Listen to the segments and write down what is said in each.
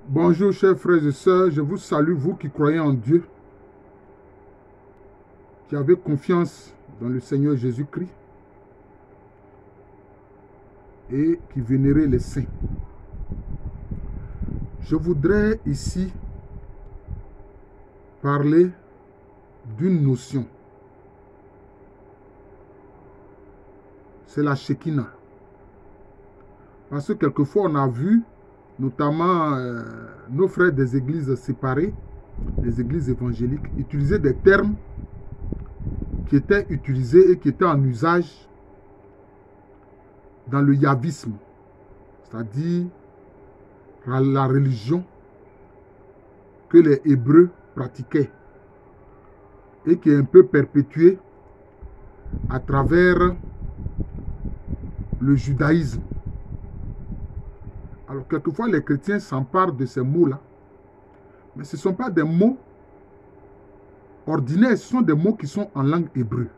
Bonjour chers frères et sœurs, je vous salue, vous qui croyez en Dieu, qui avez confiance dans le Seigneur Jésus-Christ et qui vénérez les saints. Je voudrais ici parler d'une notion. C'est la Shekinah. Parce que quelquefois on a vu, notamment nos frères des églises séparées, les églises évangéliques, utiliser des termes qui étaient utilisés et qui étaient en usage dans le yavisme, c'est-à-dire la religion que les Hébreux pratiquaient et qui est un peu perpétuée à travers le judaïsme. Alors, quelquefois, les chrétiens s'emparent de ces mots-là, mais ce ne sont pas des mots ordinaires, ce sont des mots qui sont en langue hébreu.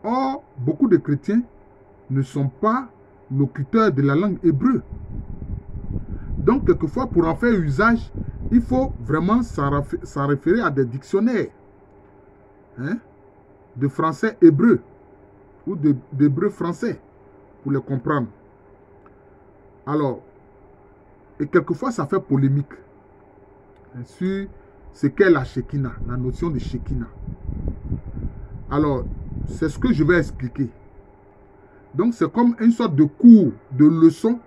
Or, beaucoup de chrétiens ne sont pas locuteurs de la langue hébreu. Donc, quelquefois, pour en faire usage, il faut vraiment s'en référer à des dictionnaires de français hébreu ou d'hébreu français pour les comprendre. Alors, et quelquefois, ça fait polémique sur ce qu'est la Shekinah, la notion de Shekinah. Alors, c'est ce que je vais expliquer. Donc, c'est comme une sorte de cours, de leçon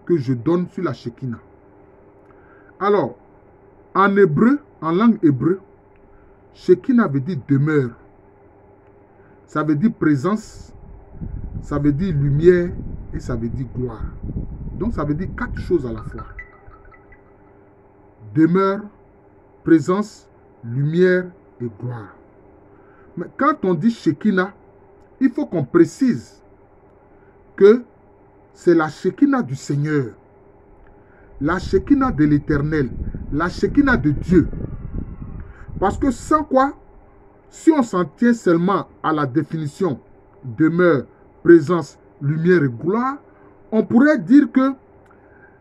que je donne sur la Shekinah. Alors, en hébreu, en langue hébreu, Shekinah veut dire demeure. Ça veut dire présence, ça veut dire lumière et ça veut dire gloire. Donc, ça veut dire 4 choses à la fois. Demeure, présence, lumière et gloire. Mais quand on dit Shekinah, il faut qu'on précise que c'est la Shekinah du Seigneur, la Shekinah de l'Éternel, la Shekinah de Dieu. Parce que sans quoi, si on s'en tient seulement à la définition demeure, présence, lumière et gloire, on pourrait dire que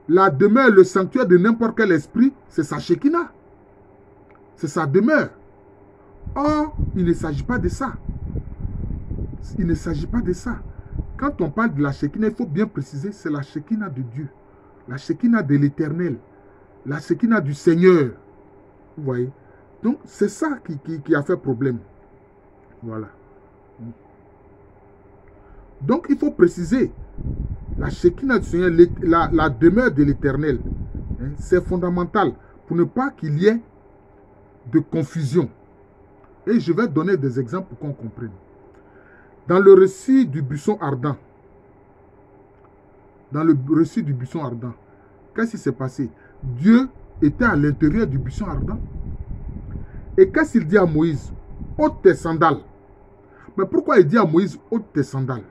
la demeure, le sanctuaire de n'importe quel esprit, c'est sa Shekinah. C'est sa demeure. Or, il ne s'agit pas de ça. Il ne s'agit pas de ça. Quand on parle de la Shekinah, il faut bien préciser, c'est la Shekinah de Dieu. La Shekinah de l'Éternel. La Shekinah du Seigneur. Vous voyez? Donc, c'est ça qui a fait problème. Voilà. Donc, il faut préciser, la Shekinah du Seigneur, la demeure de l'Éternel, c'est fondamental pour ne pas qu'il y ait de confusion. Et je vais donner des exemples pour qu'on comprenne. Dans le récit du buisson ardent, qu'est-ce qui s'est passé? Dieu était à l'intérieur du buisson ardent. Et qu'est-ce qu'il dit à Moïse? Ôte tes sandales. Mais pourquoi il dit à Moïse, ôte tes sandales?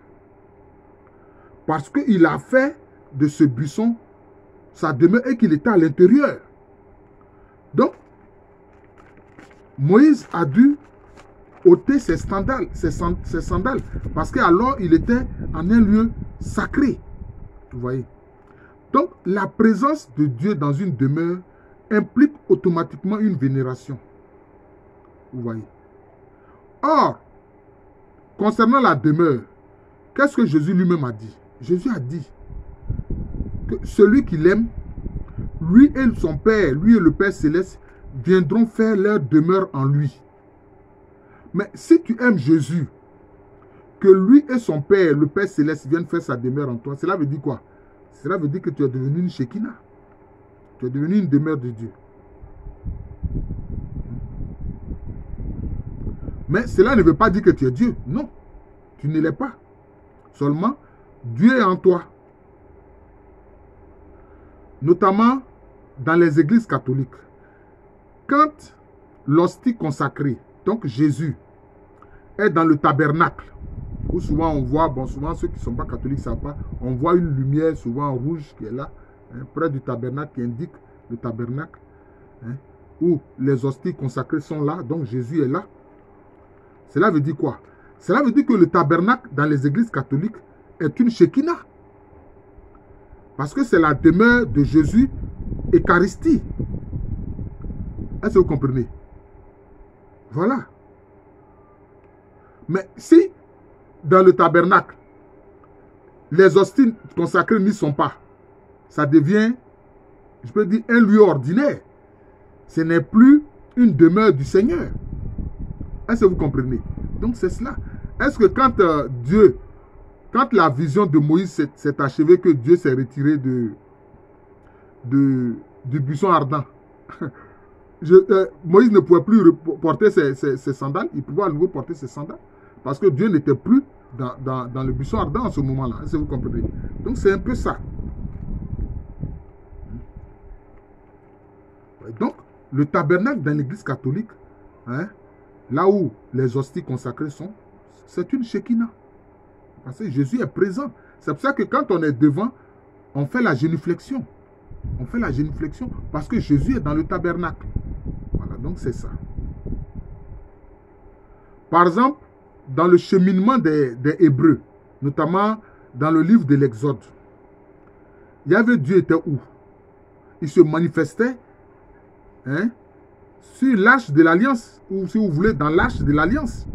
Parce qu'il a fait de ce buisson sa demeure et qu'il était à l'intérieur. Donc, Moïse a dû ôter ses sandales, parce qu'alors il était en un lieu sacré. Vous voyez? Donc, la présence de Dieu dans une demeure implique automatiquement une vénération. Vous voyez? Or, concernant la demeure, qu'est-ce que Jésus lui-même a dit? Jésus a dit que celui qui l'aime, lui et son Père, lui et le Père Céleste, viendront faire leur demeure en lui. Mais si tu aimes Jésus, que lui et son Père, le Père Céleste, viennent faire sa demeure en toi, cela veut dire quoi? Cela veut dire que tu es devenu une Shekinah. Tu es devenu une demeure de Dieu. Mais cela ne veut pas dire que tu es Dieu. Non, tu ne l'es pas. Seulement, Dieu est en toi. Notamment dans les églises catholiques. Quand l'hostie consacrée, donc Jésus, est dans le tabernacle, où souvent on voit, bon souvent ceux qui ne sont pas catholiques ne savent pas, on voit une lumière souvent rouge qui est là, près du tabernacle, qui indique le tabernacle, où les hosties consacrées sont là, donc Jésus est là. Cela veut dire quoi? Cela veut dire que le tabernacle dans les églises catholiques est une Shekinah. Parce que c'est la demeure de Jésus Eucharistie. Est-ce que vous comprenez? Voilà. Mais si, dans le tabernacle, les hosties consacrées n'y sont pas, ça devient, je peux dire, un lieu ordinaire. Ce n'est plus une demeure du Seigneur. Est-ce que vous comprenez? Donc c'est cela. Est-ce que quand quand la vision de Moïse s'est achevée, que Dieu s'est retiré du buisson ardent, Moïse ne pouvait plus porter ses sandales, il pouvait à nouveau porter ses sandales, parce que Dieu n'était plus dans le buisson ardent en ce moment-là. Est-ce que vous comprenez? Donc c'est un peu ça. Donc, le tabernacle dans l'église catholique, hein, là où les hosties consacrées sont, c'est une Shekinah. Parce que Jésus est présent. C'est pour ça que quand on est devant, on fait la génuflexion. On fait la génuflexion parce que Jésus est dans le tabernacle. Voilà, donc c'est ça. Par exemple, dans le cheminement des Hébreux, notamment dans le livre de l'Exode, Dieu était où? Il se manifestait, hein, sur l'arche de l'alliance, ou si vous voulez, dans l'arche de l'alliance.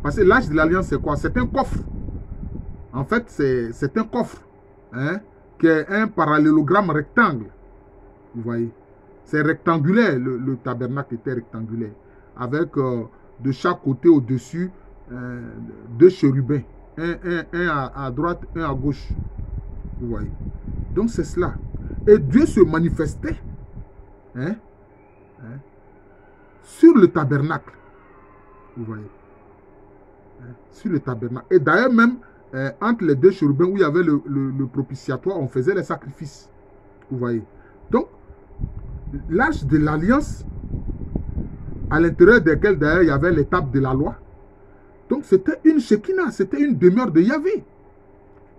Parce que l'arche de l'alliance, c'est quoi? C'est un coffre. En fait, c'est un coffre, hein, qui est un parallélogramme rectangle. Vous voyez? C'est rectangulaire, le tabernacle était rectangulaire. Avec de chaque côté au-dessus, deux chérubins. Un à droite, un à gauche. Vous voyez? Donc c'est cela. Et Dieu se manifestait, hein, sur le tabernacle. Vous voyez? Sur le tabernacle. Et d'ailleurs même, entre les deux chérubins où il y avait le propitiatoire, on faisait les sacrifices. Vous voyez? Donc, l'arche de l'alliance, à l'intérieur desquels d'ailleurs il y avait l'étape de la loi. Donc c'était une Shekinah, c'était une demeure de Yahvé.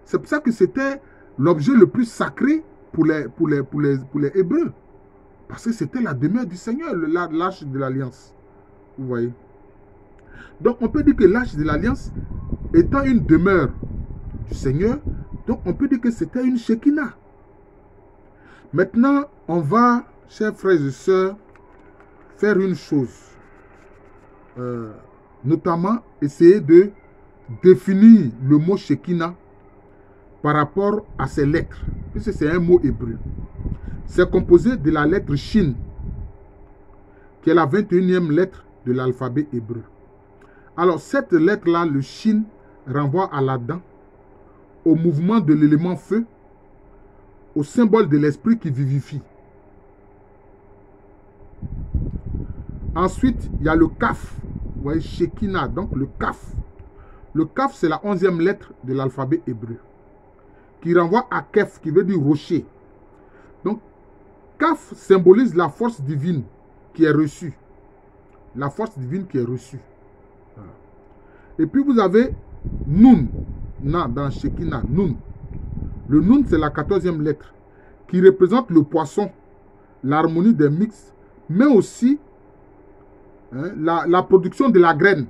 C'est pour ça que c'était l'objet le plus sacré pour les Hébreux. Parce que c'était la demeure du Seigneur, l'arche de l'alliance. Vous voyez? Donc on peut dire que l'arche de l'alliance, étant une demeure du Seigneur, donc on peut dire que c'était une Shekinah. Maintenant, on va, chers frères et sœurs, faire une chose. Notamment, essayer de définir le mot Shekinah par rapport à ses lettres. Puisque c'est un mot hébreu. C'est composé de la lettre Shin, qui est la 21e lettre de l'alphabet hébreu. Alors, cette lettre-là, le Shin, renvoie à la dent, au mouvement de l'élément feu, au symbole de l'esprit qui vivifie. Ensuite, il y a le Kaf. Vous voyez, Shekinah, donc le Kaf. Le Kaf, c'est la 11e lettre de l'alphabet hébreu, qui renvoie à Kef, qui veut dire rocher. Donc, Kaf symbolise la force divine qui est reçue. La force divine qui est reçue. Voilà. Et puis, vous avez Nun, dans Shekinah, Nun. Le Nun, c'est la 14e lettre, qui représente le poisson, l'harmonie des mix, mais aussi la production de la graine.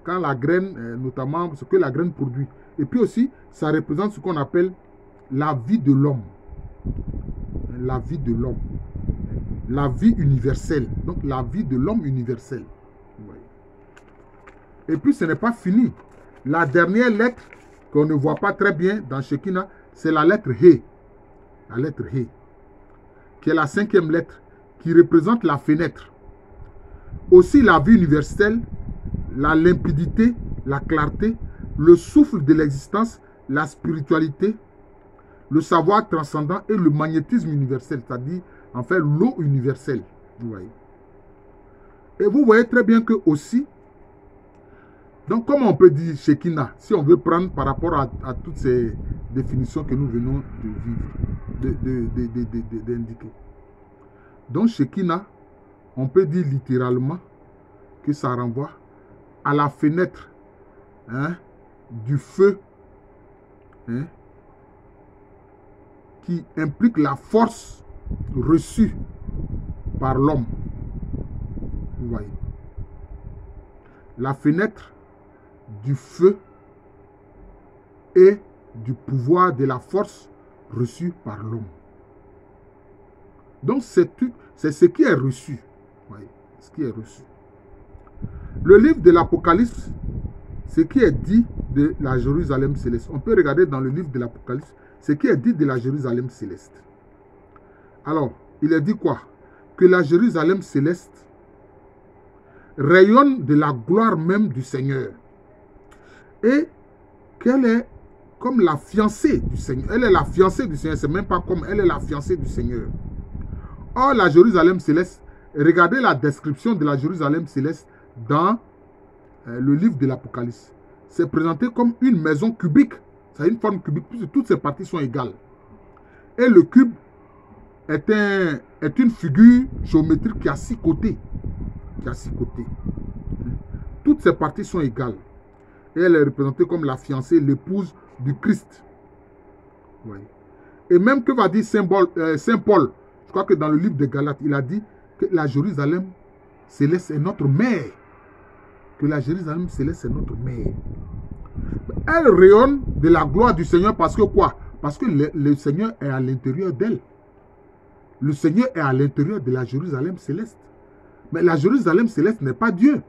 Quand la graine, notamment ce que la graine produit. Et puis aussi, ça représente ce qu'on appelle la vie de l'homme. La vie de l'homme. La vie universelle. Donc la vie de l'homme universel. Et puis ce n'est pas fini. La dernière lettre qu'on ne voit pas très bien dans Shekinah, c'est la lettre He. La lettre He. Qui est la 5e lettre, qui représente la fenêtre. Aussi la vie universelle, la limpidité, la clarté, le souffle de l'existence, la spiritualité, le savoir transcendant et le magnétisme universel, c'est-à-dire en fait l'eau universelle. Vous voyez. Et vous voyez très bien que aussi, donc comment on peut dire Shekinah, si on veut prendre par rapport à toutes ces définitions que nous venons de vivre, d'indiquer. Donc Shekinah, on peut dire littéralement que ça renvoie à la fenêtre, hein, du feu, hein, qui implique la force reçue par l'homme. Vous voyez. La fenêtre du feu et du pouvoir de la force reçue par l'homme. Donc, c'est ce qui est reçu. Oui, ce qui est reçu. Le livre de l'Apocalypse, ce qui est dit de la Jérusalem céleste. On peut regarder dans le livre de l'Apocalypse ce qui est dit de la Jérusalem céleste. Alors, il est dit quoi? Que la Jérusalem céleste rayonne de la gloire même du Seigneur. Et qu'elle est comme la fiancée du Seigneur. Elle est la fiancée du Seigneur. C'est même pas comme elle est la fiancée du Seigneur. Or, la Jérusalem céleste, regardez la description de la Jérusalem céleste dans le livre de l'Apocalypse. C'est présenté comme une maison cubique. C'est une forme cubique, puisque toutes ses parties sont égales. Et le cube est une figure géométrique qui a 6 côtés. Toutes ses parties sont égales. Et elle est représentée comme la fiancée, l'épouse du Christ. Oui. Et même que va dire Saint Paul, je crois que dans le livre de Galates, il a dit que la Jérusalem céleste est notre mère. Que la Jérusalem céleste est notre mère. Elle rayonne de la gloire du Seigneur parce que quoi? Parce que le Seigneur est à l'intérieur d'elle. Le Seigneur est à l'intérieur de la Jérusalem céleste. Mais la Jérusalem céleste n'est pas Dieu.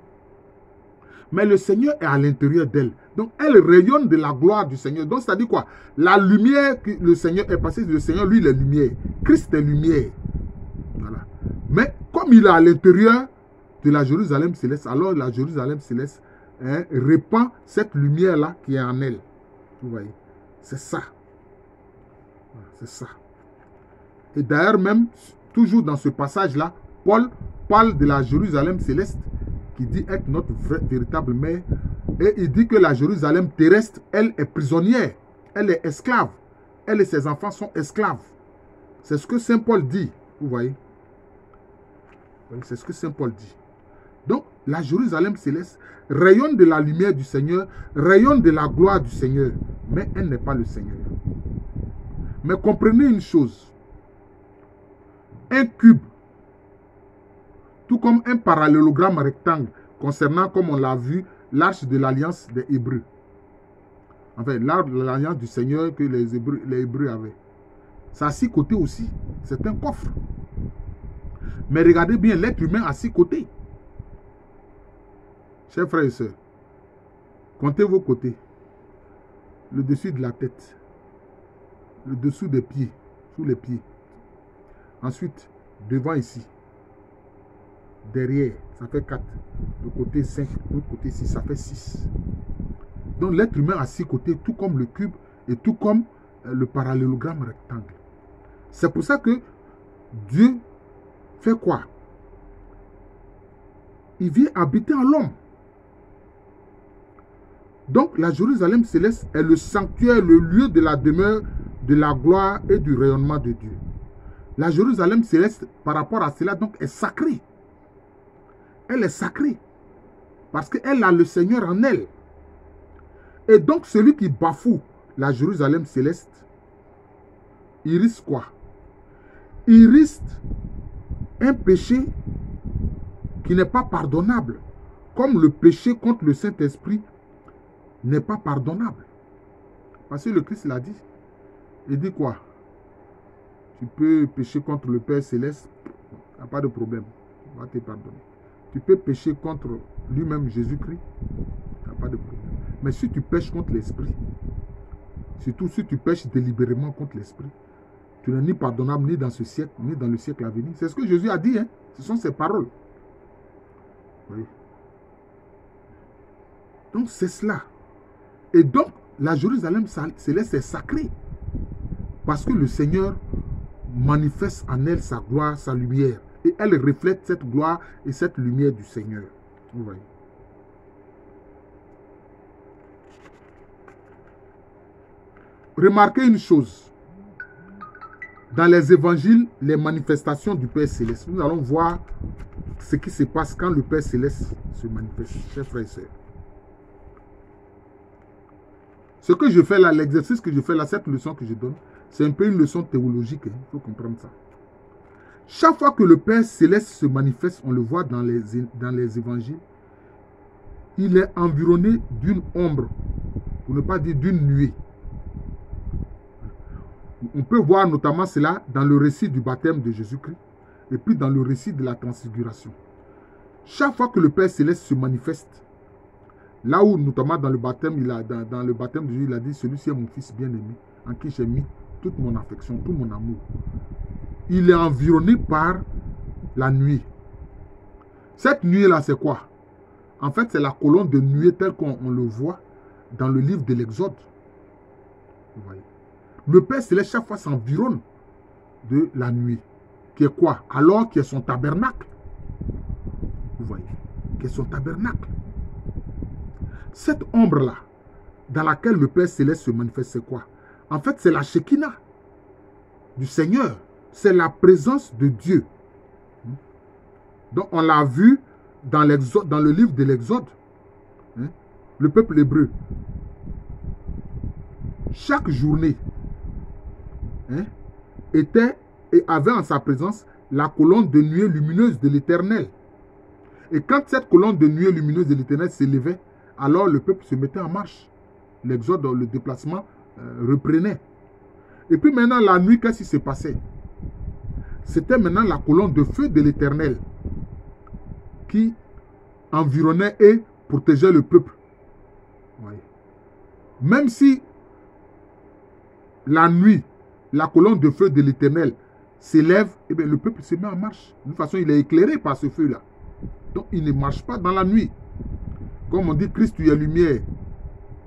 Mais le Seigneur est à l'intérieur d'elle. Donc, elle rayonne de la gloire du Seigneur. Donc, ça dit quoi? La lumière que le Seigneur est passé, le Seigneur, lui, il est lumière. Christ est lumière. Voilà. Mais comme il est à l'intérieur de la Jérusalem céleste, alors la Jérusalem céleste répand cette lumière-là qui est en elle. Vous voyez? C'est ça. C'est ça. Et d'ailleurs, même, toujours dans ce passage-là, Paul parle de la Jérusalem céleste qui dit être notre véritable mère. Et il dit que la Jérusalem terrestre, elle est prisonnière. Elle est esclave. Elle et ses enfants sont esclaves. C'est ce que Saint Paul dit. Vous voyez? C'est ce que Saint Paul dit. Donc, la Jérusalem céleste rayonne de la lumière du Seigneur, rayonne de la gloire du Seigneur. Mais elle n'est pas le Seigneur. Mais comprenez une chose. Un cube, tout comme un parallélogramme rectangle, concernant, comme on l'a vu, l'arche de l'alliance des Hébreux. Enfin, l'arche de l'alliance du Seigneur que les Hébreux avaient. Ça a 6 côtés aussi. C'est un coffre. Mais regardez bien, l'être humain a 6 côtés. Chers frères et sœurs, comptez vos côtés. Le dessus de la tête. Le dessous des pieds. Sous les pieds. Ensuite, devant ici. Derrière, ça fait 4. Le côté 5, l'autre côté 6, ça fait 6. Donc l'être humain a 6 côtés, tout comme le cube et tout comme le parallélogramme rectangle. C'est pour ça que Dieu fait quoi? Il vient habiter en l'homme. Donc la Jérusalem céleste est le sanctuaire, le lieu de la demeure, de la gloire et du rayonnement de Dieu. La Jérusalem céleste, par rapport à cela, donc, est sacrée. Elle est sacrée. Parce qu'elle a le Seigneur en elle. Et donc, celui qui bafoue la Jérusalem céleste, il risque quoi? Il risque un péché qui n'est pas pardonnable. Comme le péché contre le Saint-Esprit n'est pas pardonnable. Parce que le Christ l'a dit. Il dit quoi? Tu peux pécher contre le Père Céleste, il n'y a pas de problème, il va te pardonner. Tu peux pécher contre lui-même Jésus-Christ, il n'y a pas de problème. Mais si tu pêches contre l'Esprit, surtout si tu pêches délibérément contre l'Esprit, tu n'es ni pardonnable ni dans ce siècle, ni dans le siècle à venir. C'est ce que Jésus a dit, hein? Ce sont ses paroles. Oui. Donc c'est cela. Et donc, la Jérusalem céleste est sacrée. Parce que le Seigneur manifeste en elle sa gloire, sa lumière. Et elle reflète cette gloire et cette lumière du Seigneur. Vous voyez. Remarquez une chose. Dans les évangiles, les manifestations du Père Céleste. Nous allons voir ce qui se passe quand le Père Céleste se manifeste. Chers frères et sœurs. Ce que je fais là, l'exercice que je fais là, cette leçon que je donne, c'est un peu une leçon théologique. Il faut comprendre ça. Chaque fois que le Père Céleste se manifeste, on le voit dans les évangiles, il est environné d'une ombre, pour ne pas dire d'une nuée. On peut voir notamment cela dans le récit du baptême de Jésus-Christ et puis dans le récit de la transfiguration. Chaque fois que le Père Céleste se manifeste, là où notamment dans le baptême, dans le baptême de Jésus, il a dit, celui-ci est mon fils bien-aimé, en qui j'ai mis toute mon affection, tout mon amour. Il est environné par la nuée. Cette nuée-là, c'est quoi? En fait, c'est la colonne de nuée telle qu'on le voit dans le livre de l'Exode. Vous voyez. Le Père Céleste, chaque fois, s'environne de la nuée. Qui est quoi? Alors qui est son tabernacle. Vous voyez. Qui est son tabernacle. Cette ombre-là, dans laquelle le Père Céleste se manifeste, c'est quoi? En fait, c'est la Shekinah du Seigneur. C'est la présence de Dieu. Donc, on l'a vu dans le livre de l'Exode. Le peuple hébreu. Chaque journée avait en sa présence la colonne de nuée lumineuse de l'Éternel. Et quand cette colonne de nuée lumineuse de l'Éternel s'élevait, alors le peuple se mettait en marche. L'Exode, le déplacement reprenait. Et puis maintenant, la nuit, qu'est-ce qui se passait? C'était maintenant la colonne de feu de l'Éternel qui environnait et protégeait le peuple. Oui. Même si la nuit, la colonne de feu de l'Éternel s'élève, eh bien, le peuple se met en marche. De toute façon, il est éclairé par ce feu-là. Donc, il ne marche pas dans la nuit. Comme on dit, Christ, tu es lumière.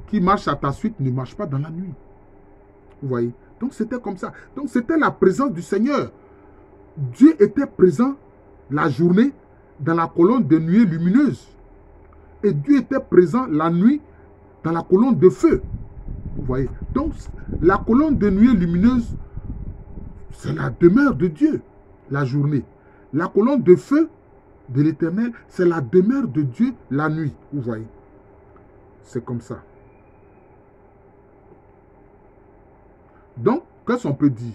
Qui marche à ta suite ne marche pas dans la nuit. Vous voyez? Donc, c'était comme ça. Donc, c'était la présence du Seigneur. Dieu était présent la journée dans la colonne de nuée lumineuse. Et Dieu était présent la nuit dans la colonne de feu. Vous voyez? Donc, la colonne de nuée lumineuse, c'est la demeure de Dieu, la journée. La colonne de feu de l'Éternel, c'est la demeure de Dieu la nuit. Vous voyez? C'est comme ça. Donc, qu'est-ce qu'on peut dire?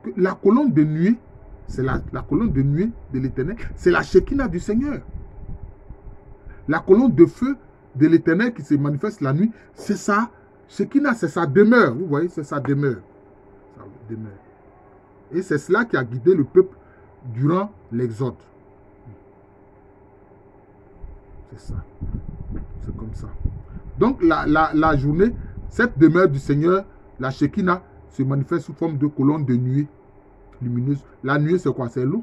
Que la colonne de nuée, c'est la colonne de nuée de l'Éternel, c'est la Shekinah du Seigneur. La colonne de feu de l'Éternel qui se manifeste la nuit, c'est ça. Shekinah, c'est sa demeure. Vous voyez, c'est sa demeure. Sa demeure. Et c'est cela qui a guidé le peuple durant l'Exode. C'est ça. C'est comme ça. Donc, la journée, cette demeure du Seigneur, la Shekinah, se manifeste sous forme de colonne de nuée lumineuse. La nuée, c'est quoi? C'est l'eau.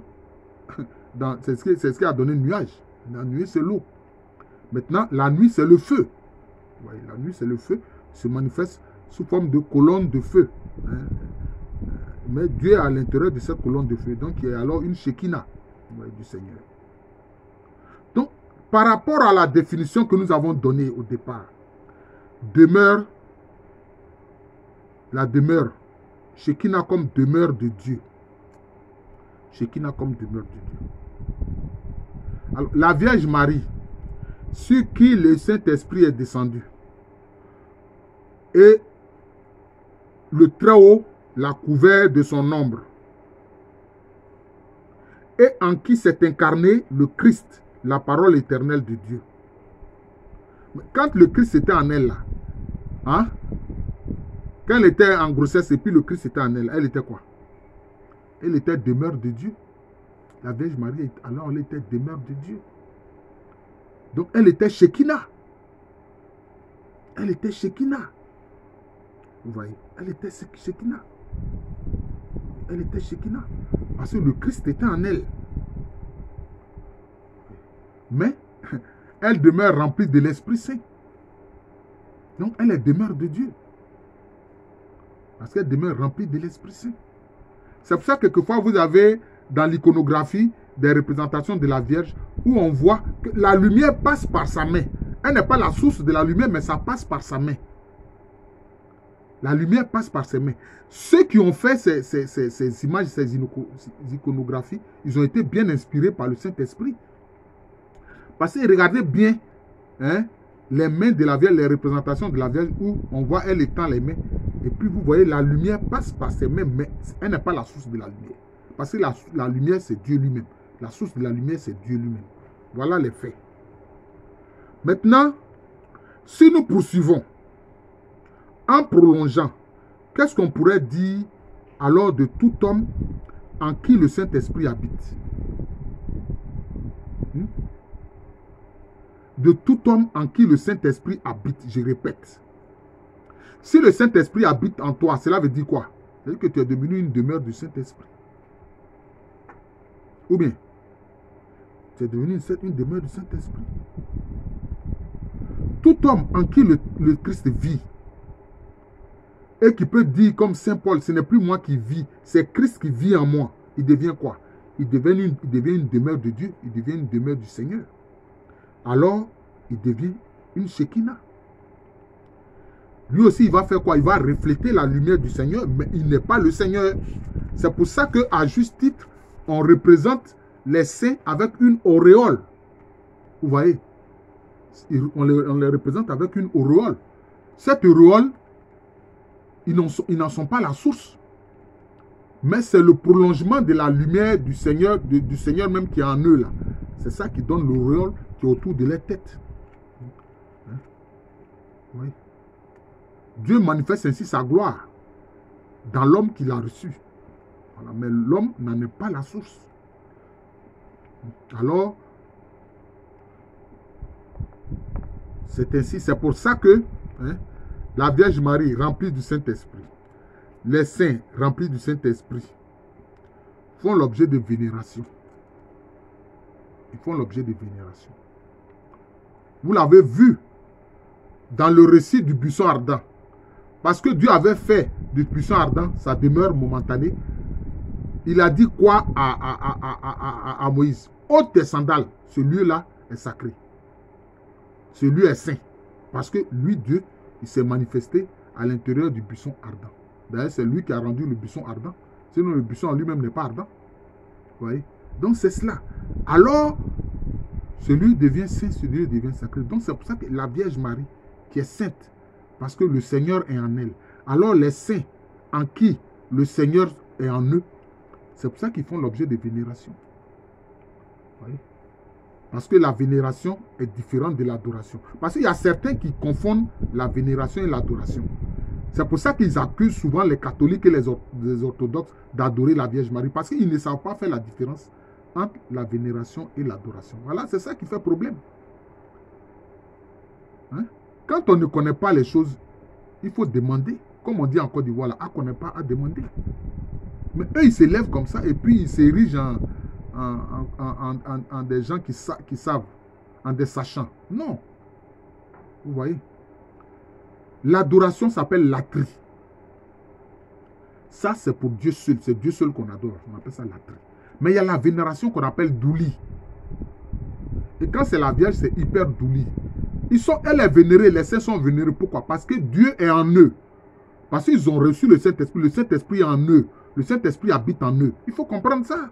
C'est ce qui a donné le nuage. La nuée, c'est l'eau. Maintenant, la nuit, c'est le feu. Vous voyez, la nuit, c'est le feu. Se manifeste sous forme de colonne de feu. Mais Dieu est à l'intérieur de cette colonne de feu. Donc, il y a alors une Shekinah du Seigneur. Donc, par rapport à la définition que nous avons donnée au départ, demeure, la demeure, Shekinah comme demeure de Dieu. Shekinah comme demeure de Dieu. Alors, la Vierge Marie, sur qui le Saint-Esprit est descendu, et le Très-Haut l'a couvert de son ombre, et en qui s'est incarné le Christ, la parole éternelle de Dieu. Quand le Christ était en elle, là, quand elle était en grossesse et puis le Christ était en elle, elle était quoi? Elle était demeure de Dieu. La Vierge Marie, alors elle était demeure de Dieu. Donc elle était Shekinah. Elle était Shekinah. Vous voyez, elle était Shekinah. Elle était Shekinah. Parce que le Christ était en elle. Mais elle demeure remplie de l'Esprit Saint. Donc elle est demeure de Dieu. Parce qu'elle demeure remplie de l'Esprit Saint. C'est pour ça que quelquefois vous avez dans l'iconographie des représentations de la Vierge où on voit que la lumière passe par sa main. Elle n'est pas la source de la lumière, mais ça passe par sa main. La lumière passe par ses mains. Ceux qui ont fait ces images, ces iconographies, ils ont été bien inspirés par le Saint-Esprit. Parce que regardez bien les mains de la Vierge, les représentations de la Vierge où on voit elle étend les mains. Et puis vous voyez, la lumière passe par ses mains, mais elle n'est pas la source de la lumière. Parce que la lumière, c'est Dieu lui-même. La source de la lumière, c'est Dieu lui-même. Voilà les faits. Maintenant, si nous poursuivons, en prolongeant, qu'est-ce qu'on pourrait dire alors de tout homme en qui le Saint-Esprit habite. De tout homme en qui le Saint-Esprit habite, je répète. Si le Saint-Esprit habite en toi, cela veut dire quoi? C'est-à-dire que tu es devenu une demeure du Saint-Esprit. Ou bien, tu es devenu une demeure du Saint-Esprit. Tout homme en qui le Christ vit, et qui peut dire comme Saint Paul, ce n'est plus moi qui vis, c'est Christ qui vit en moi. Il devient quoi? Il devient une demeure de Dieu, il devient une demeure du Seigneur. Alors, il devient une Shekinah. Lui aussi, il va faire quoi? Il va refléter la lumière du Seigneur, mais il n'est pas le Seigneur. C'est pour ça qu'à juste titre, on représente les saints avec une auréole. Vous voyez? On les représente avec une auréole. Cette auréole, ils n'en sont pas la source. Mais c'est le prolongement de la lumière du Seigneur, du Seigneur même qui est en eux là. C'est ça qui donne l'auréole qui est autour de leur tête. Hein? Oui. Dieu manifeste ainsi sa gloire dans l'homme qu'il a reçu. Voilà. Mais l'homme n'en est pas la source. Alors, c'est ainsi, c'est pour ça que la Vierge Marie remplie du Saint-Esprit, les saints remplis du Saint-Esprit font l'objet de vénération. Ils font l'objet de vénération. Vous l'avez vu dans le récit du buisson ardent. Parce que Dieu avait fait du buisson ardent sa demeure momentanée. Il a dit quoi à Moïse? Ôte tes sandales. Ce lieu-là est sacré. Ce lieu est saint. Parce que lui, Dieu, il s'est manifesté à l'intérieur du buisson ardent. D'ailleurs, c'est lui qui a rendu le buisson ardent. Sinon, le buisson en lui-même n'est pas ardent. Vous voyez? Donc, c'est cela. Alors, celui devient saint, celui devient sacré. Donc, c'est pour ça que la Vierge Marie, qui est sainte, parce que le Seigneur est en elle. Alors, les saints en qui le Seigneur est en eux, c'est pour ça qu'ils font l'objet de vénération. Vous voyez? Parce que la vénération est différente de l'adoration. Parce qu'il y a certains qui confondent la vénération et l'adoration. C'est pour ça qu'ils accusent souvent les catholiques et les orthodoxes d'adorer la Vierge Marie. Parce qu'ils ne savent pas faire la différence entre la vénération et l'adoration. Voilà, c'est ça qui fait problème. Hein? Quand on ne connaît pas les choses, il faut demander. Comme on dit en Côte d'Ivoire, à connaît pas, à demander. Mais eux, ils s'élèvent comme ça et puis ils s'érigent en des gens qui savent, en des sachants. Non. Vous voyez? L'adoration s'appelle latrie. Ça, c'est pour Dieu seul. C'est Dieu seul qu'on adore. On appelle ça latrie. Mais il y a la vénération qu'on appelle douli. Et quand c'est la Vierge, c'est hyper douli. Elle est vénérée, les saints sont vénérés. Pourquoi? Parce que Dieu est en eux. Parce qu'ils ont reçu le Saint-Esprit. Le Saint-Esprit est en eux. Le Saint-Esprit habite en eux. Il faut comprendre ça.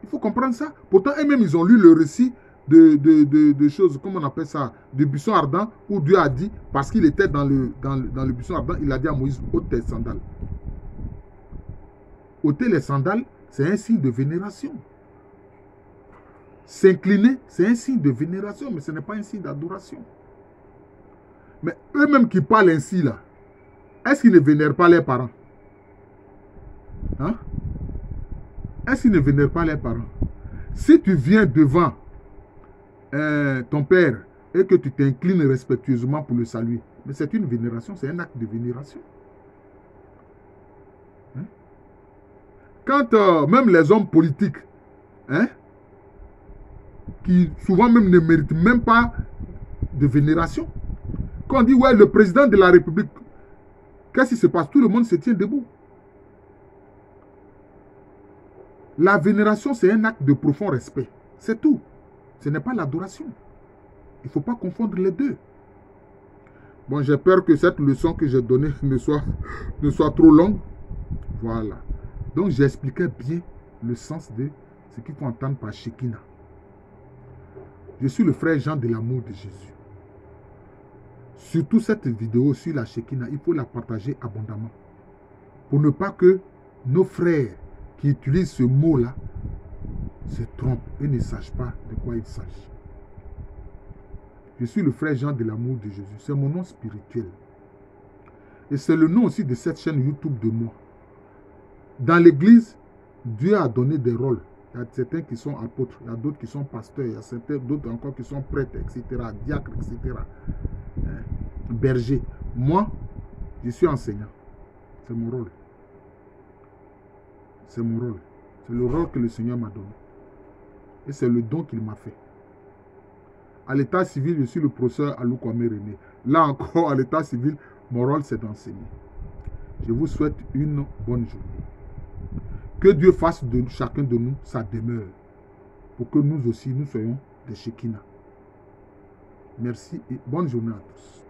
Il faut comprendre ça. Pourtant, eux-mêmes, ils ont lu le récit de choses, comment on appelle ça, de buisson ardent, où Dieu a dit, parce qu'il était dans le buisson ardent, il a dit à Moïse, ôte tes sandales. Ôter les sandales, c'est un signe de vénération. S'incliner, c'est un signe de vénération, mais ce n'est pas un signe d'adoration. Mais eux-mêmes qui parlent ainsi, là, est-ce qu'ils ne vénèrent pas leurs parents? Hein? Est-ce qu'ils ne vénèrent pas leurs parents? Si tu viens devant ton père et que tu t'inclines respectueusement pour le saluer, mais c'est une vénération, c'est un acte de vénération. Hein? Quand même les hommes politiques, hein, qui souvent même ne méritent même pas de vénération, quand on dit ouais, le président de la République, qu'est-ce qui se passe? Tout le monde se tient debout. La vénération, c'est un acte de profond respect. C'est tout. Ce n'est pas l'adoration. Il ne faut pas confondre les deux. Bon, j'ai peur que cette leçon que j'ai donnée ne soit trop longue. Voilà. Donc, j'expliquais bien le sens de ce qu'il faut entendre par Shekinah. Je suis le frère Jean de l'amour de Jésus. Surtout cette vidéo sur la Shekinah, il faut la partager abondamment. Pour ne pas que nos frères qui utilisent ce mot-là se trompent et ne sachent pas de quoi il s'agit. Je suis le frère Jean de l'amour de Jésus. C'est mon nom spirituel. Et c'est le nom aussi de cette chaîne YouTube de moi. Dans l'église, Dieu a donné des rôles. Il y a certains qui sont apôtres, il y a d'autres qui sont pasteurs, il y a certains d'autres encore qui sont prêtres, etc., diacres, etc., bergers. Moi, je suis enseignant. C'est mon rôle. C'est mon rôle. C'est le rôle que le Seigneur m'a donné. Et c'est le don qu'il m'a fait. À l'état civil, je suis le professeur Alou Kwame René. Là encore, à l'état civil, mon rôle, c'est d'enseigner. Je vous souhaite une bonne journée. Que Dieu fasse de chacun de nous sa demeure. Pour que nous aussi, nous soyons des Shekinah. Merci et bonne journée à tous.